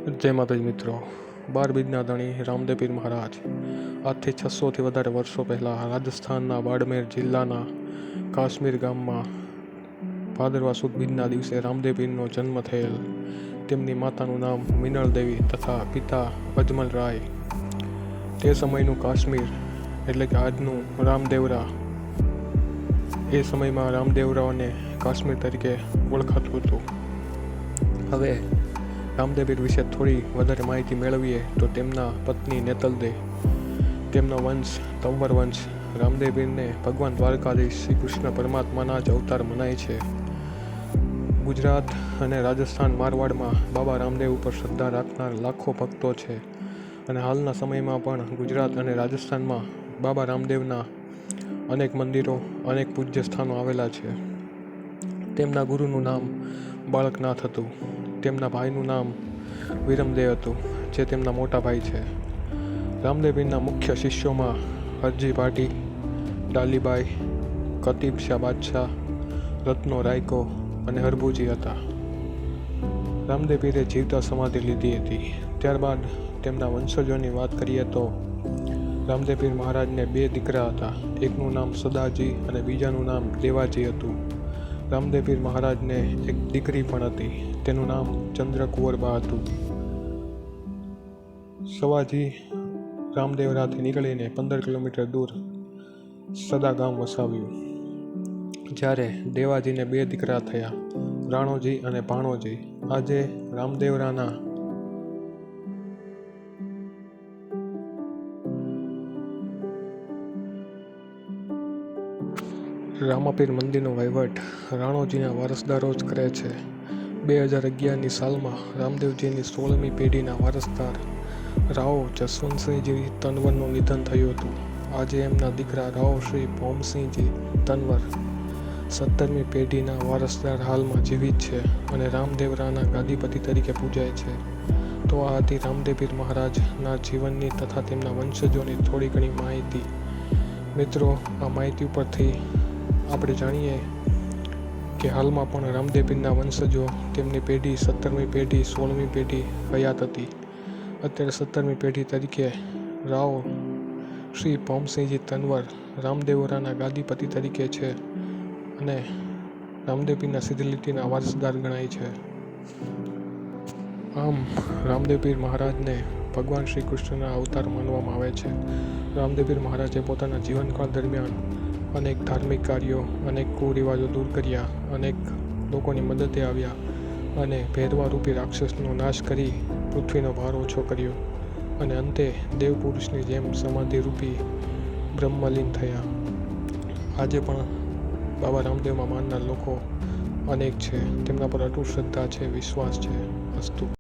જય માતાજી મિત્રો, 12 બીજના ધણી રામદેવ પીર મહારાજ આજથી 600થી વધારે વર્ષો પહેલાં રાજસ્થાનના બાડમેર જિલ્લાના કાશ્મીર ગામમાં ભાદરવા સુદ બીજના દિવસે રામદેવ પીરનો જન્મ થયેલ. તેમની માતાનું નામ મિનળ દેવી તથા પિતા અજમલ રાય. તે સમયનું કાશ્મીર એટલે કે આજનું રામદેવરા, એ સમયમાં રામદેવરાઓને કાશ્મીર તરીકે ઓળખાતું હતું. હવે રામદેવ પીર વિશે થોડી વધારે માહિતી મેળવીએ તો તેમના પત્ની નેતલદે, તેમનો વંશ તંવર વંશ. રામદેવ પીરને ભગવાન દ્વારકાધીશ શ્રી કૃષ્ણ પરમાત્માના જ અવતાર મનાય છે. ગુજરાત અને રાજસ્થાન મારવાડમાં બાબા રામદેવ ઉપર શ્રદ્ધા રાખનાર લાખો ભક્તો છે અને હાલના સમયમાં પણ ગુજરાત અને રાજસ્થાનમાં બાબા રામદેવના અનેક મંદિરો, અનેક પૂજ્ય સ્થાનો આવેલા છે. તેમના ગુરુનું નામ બાળકનાથ હતું. તેમના ભાઈનું નામ વિરમદેવ હતું, જે તેમના મોટા ભાઈ છે. રામદેવ પીરના મુખ્ય શિષ્યોમાં હરજી ભાટી, ડાલીબાઈ, કતીબ શાહ બાદશાહ, રત્નો રાયકો અને હરભુજી હતા. રામદેવ પીરે જીવતા સમાધિ લીધી હતી. ત્યારબાદ તેમના વંશજોની વાત કરીએ તો રામદેવ પીર મહારાજને 2 દીકરા હતા. એકનું નામ સદાજી અને બીજાનું નામ દેવાજી હતું. રામદેવ પીર મહારાજને એક દીકરી પણ હતી, તેનું નામ ચંદ્રકુંવરબા હતું. સવાજી રામદેવરાથી નીકળીને 15 કિલોમીટર દૂર સદા ગામ વસાવ્યું. જ્યારે દેવાજીને 2 દીકરા થયા, રાણોજી અને ભાણોજી. આજે રામદેવરાના રામાપીર મંદિરનો વહીવટ રાણોજીના વારસદારો જ કરે છે. 2011ની સાલમાં રામદેવજીની 16મી પેઢીના વારસદાર રાઓ જસવંતસિંહજી તનવરનું નિધન થયું હતું. આજે એમના દીકરા રાઓ શ્રી ભૌમસિંહજી તનવર 17મી પેઢીના વારસદાર હાલમાં જીવિત છે અને રામદેવરાના ગાદીપતિ તરીકે પૂજાય છે. તો આ હતી રામદેવ પીર મહારાજના જીવનની તથા તેમના વંશજોની થોડી ઘણી માહિતી. મિત્રો, આ માહિતી ઉપરથી આપણે જાણીએ કે હાલમાં પણ રામદેવ પીરના વંશજો, તેમની પેઢી 17મી પેઢી, 16મી પેઢી હયાત હતી. અત્યારે 17મી પેઢી તરીકે રાઓ શ્રી ભૌમસિંહજી તનવર રામદેવરાના ગાદીપતિ તરીકે છે અને રામદેવ પીરના સીધી લીટીના વારસદાર ગણાય છે. આમ રામદેવ પીર મહારાજને ભગવાન શ્રી કૃષ્ણના અવતાર માનવામાં આવે છે. રામદેવ પીર મહારાજે પોતાના જીવનકાળ દરમિયાન અનેક ધાર્મિક કાર્યો, અનેક કુરિવાજો દૂર કર્યા, અનેક લોકોની મદદે આવ્યા અને ભેદવારૂપી રાક્ષસનો નાશ કરી પૃથ્વીનો ભાર ઓછો કર્યો અને અંતે દેવપુરુષની જેમ સમાધિરૂપી બ્રહ્મલીન થયા. આજે પણ બાબા રામદેવમાં માનનાર લોકો અનેક છે. તેમના પર અટૂટ શ્રદ્ધા છે, વિશ્વાસ છે. અસ્તુ.